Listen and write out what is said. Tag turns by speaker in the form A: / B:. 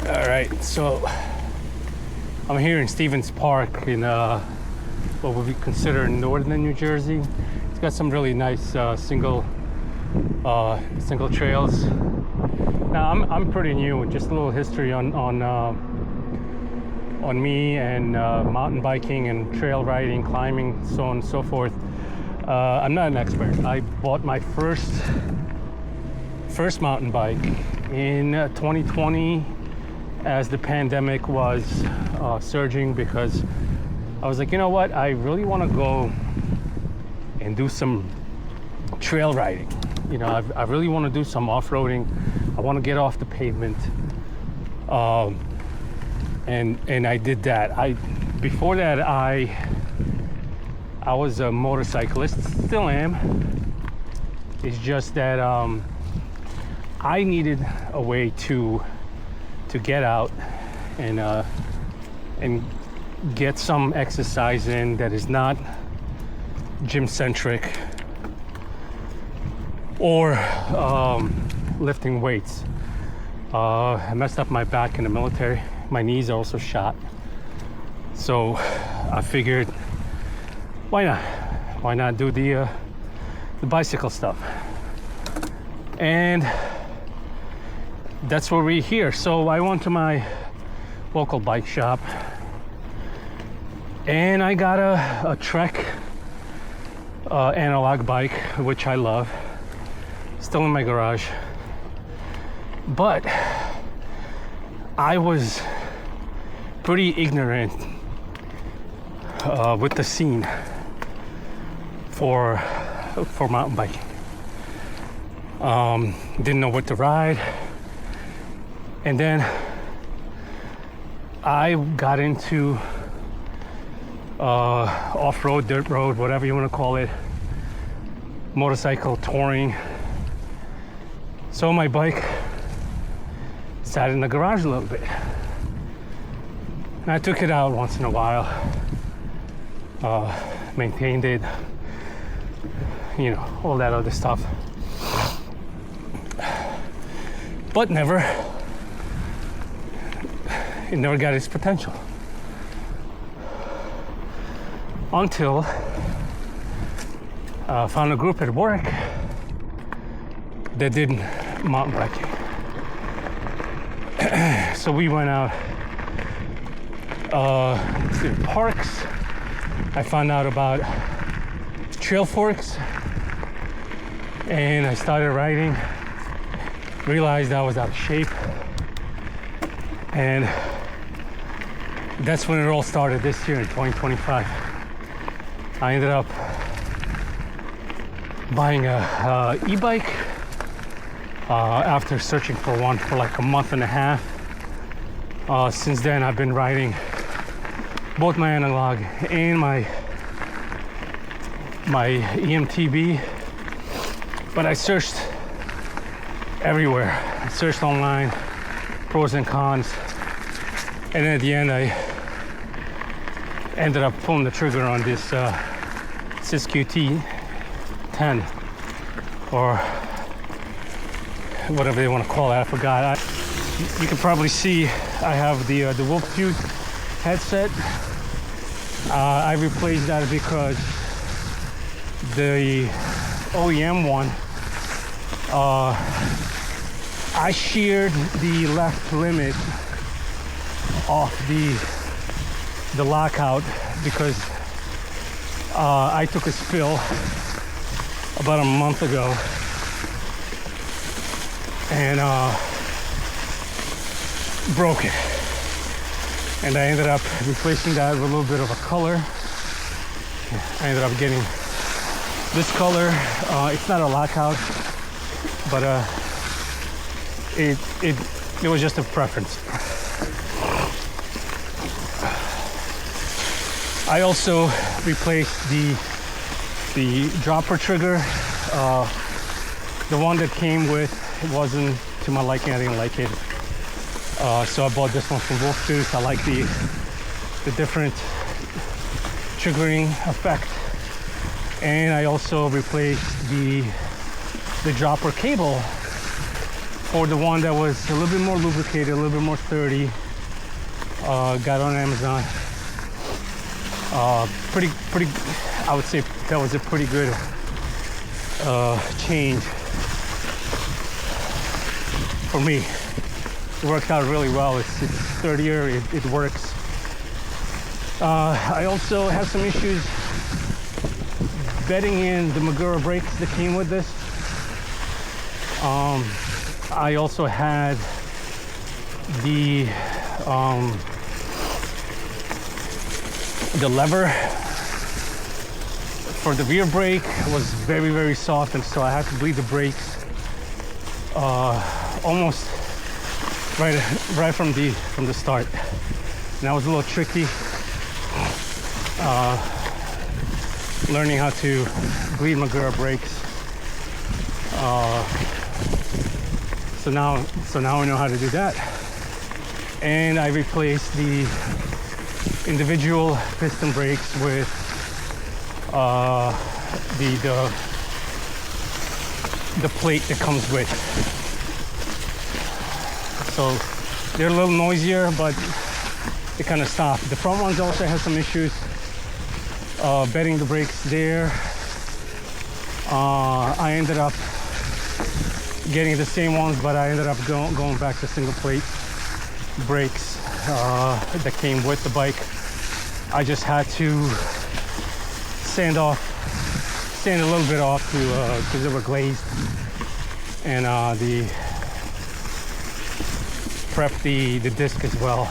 A: All right, so I'm here in Stevens Park in what would be considered northern New Jersey. It's got some really nice single trails. Now I'm pretty new. Just a little history on me and mountain biking and trail riding, climbing, so on and so forth. I'm not an expert. I bought my first mountain bike in 2020 as the pandemic was surging, because I was like, you know what, I really want to go and do some trail riding. You know, I really want to do some off-roading. I want to get off the pavement, and I did that. Before that I was a motorcyclist, still am. It's just that I needed a way to get out and get some exercise in that is not gym centric or lifting weights. I messed up my back in the military. My knees are also shot. So I figured, why not? Why not do the bicycle stuff? And that's where we're here. So I went to my local bike shop and I got a Trek analog bike, which I love. Still in my garage. But I was pretty ignorant with the scene for mountain biking. Didn't know what to ride. And then I got into off-road, dirt road, whatever you want to call it, motorcycle touring. So my bike sat in the garage a little bit. And I took it out once in a while, maintained it, you know, all that other stuff. But it never got its potential. Until I found a group at work that did mountain biking. So we went out to the parks. I found out about trail forks and I started riding. Realized I was out of shape, and that's when it all started this year in 2025. I ended up buying a e-bike after searching for one for like a month and a half. Since then I've been riding both my analog and my EMTB, but I searched everywhere. I searched online, pros and cons, and then at the end I ended up pulling the trigger on this Siskiu TE N, or whatever they want to call it. I forgot. You can probably see I have the Wolf Tooth headset. I replaced that because the OEM one, I sheared the left limit off the lockout because I took a spill about a month ago and broke it. And I ended up replacing that with a little bit of a color. I ended up getting this color. It's not a lockout, but it was just a preference. I also replaced the dropper trigger. The one that came with, it wasn't to my liking. I didn't like it. So I bought this one from Wolf Tooth. I like the different triggering effect. And I also replaced the dropper cable for the one that was a little bit more lubricated, a little bit more sturdy. Got on Amazon. Pretty, I would say that was a pretty good change for me. It worked out really well. It's sturdier, it works. I also have some issues bedding in the Magura brakes that came with this. I also had the lever for the rear brake was very, very soft, and so I had to bleed the brakes almost right from the start. And that was a little tricky. Learning how to bleed Magura brakes. So now I know how to do that. And I replaced the individual piston brakes with the plate that comes with. So they're a little noisier, but they kind of stop. The front ones also have some issues bedding the brakes there. I ended up getting the same ones, but I ended up going back to single plate brakes that came with the bike. I just had to sand a little bit off because they were glazed, and prep the disc as well.